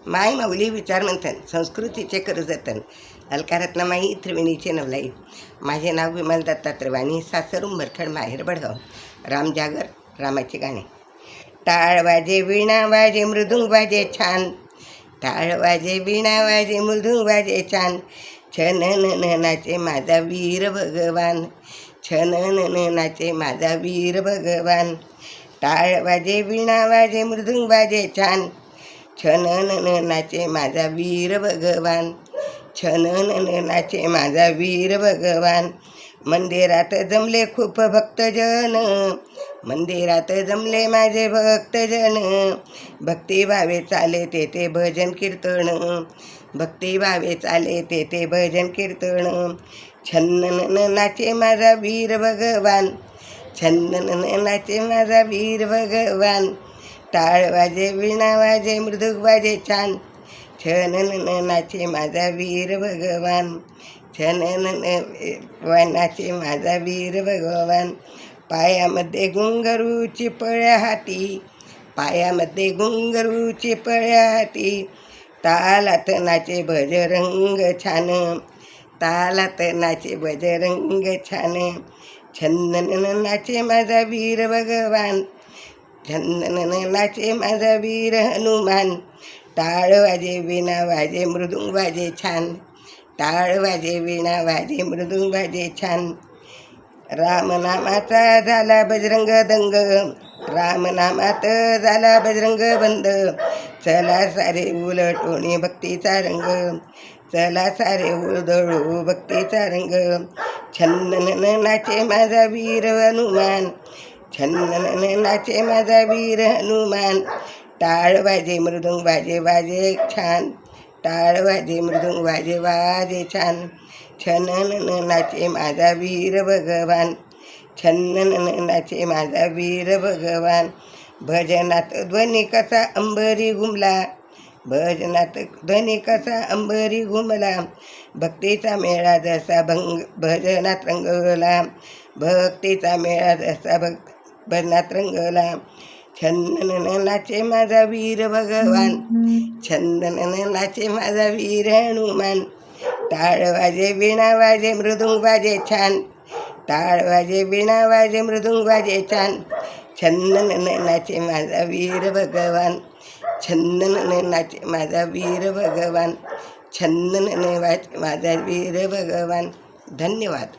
माय माऊली विचारमंथन संस्कृतीचे करजतन अलकारत्न माई त्रिवेणीचे नवलाई. माझे नाव विमल दत्तात्रय वाणी, सासर उंबरखेड, माहेर बडगाव. रामजागर, रामाचे गाणे. टाळ वाजे, वीणा वाजे, मृदुंग वाजे छान. टाळ वाजे, वीणा वाजे, मृदुंग वाजे छान. छनन नाचे माझा वीर भगवान. छनन नाचे माझा वीर भगवान. टाळ वाजे, वीणा वाजे, मृदुंग वाजे छान. छनन नाचे माझा वीर भगवान. छनन नाचे माझा वीर भगवान. मंदिरात जमले खूप भक्तजन. मंदिरात जमले माझे भक्तजन. भक्तिभावे चाले तेथे भजन कीर्तन. भक्तिभावे चाले तेथे भजन कीर्तन. छन्नन नाचे माझा वीर भगवान. छन्नन नाचे माझा वीर भगवान. टाळ वाजे, वीणा वाजे, मृदुंग वाजे छान. छनन नाचे माझा वीर भगवान. छनन नाचे माझा वीर भगवान. पायामध्ये घुंगरूची पळ्या हाती. पायामध्ये घुंगरूची पळ्या हाती. तालात नाचे भजरंग छान. तालात नाचे भजरंग छान. छन्नन नाचे माझा वीर भगवान. छन्नन नाचे माझा वीर हनुमान. टाळ वाजे, वीणा वाजे, मृदुंग वाजे छान. टाळ वाजे, वीणा वाजे, मृदुंग वाजे छान. रामनामाचा झाला बजरंग दंग. रामनामात झाला बजरंग बंद. चला सारे उलटोणी भक्तीचा रंग. चला सारे उधळू भक्तीचा रंग. छन्नन नाचे माझा वीर हनुमान. छन्नन नाचे माझा वीर हनुमान. टाळ वाजे, मृदुंग वाजे वाजे छान. टाळ वाजे, मृदुंग वाजे वाजे छान. छनन नाचे माझा वीर भगवान. छन्नन नाचे माझा वीर भगवान. भजनात ध्वनी कसा अंबरी घुमला. भजनात ध्वनी कसा अंबरी घुमला. भक्तीचा मेळा जसा भजनात रंगला. भक्तीचा मेळा जसा भजनात रंगला. छन्नन नाचे माझा वीर भगवान. छन्नन नाचे माझा वीर हनुमान. टाळ वाजे, वीणा वाजे, मृदुंग वाजे छान. टाळ वाजे, वीणा वाजे, मृदुंग वाजे छान. छन्नन नाचे माझा वीर भगवान. छन्नन नाचे माझा वीर भगवान. छन्नन नाचे माझा वीर भगवान. धन्यवाद.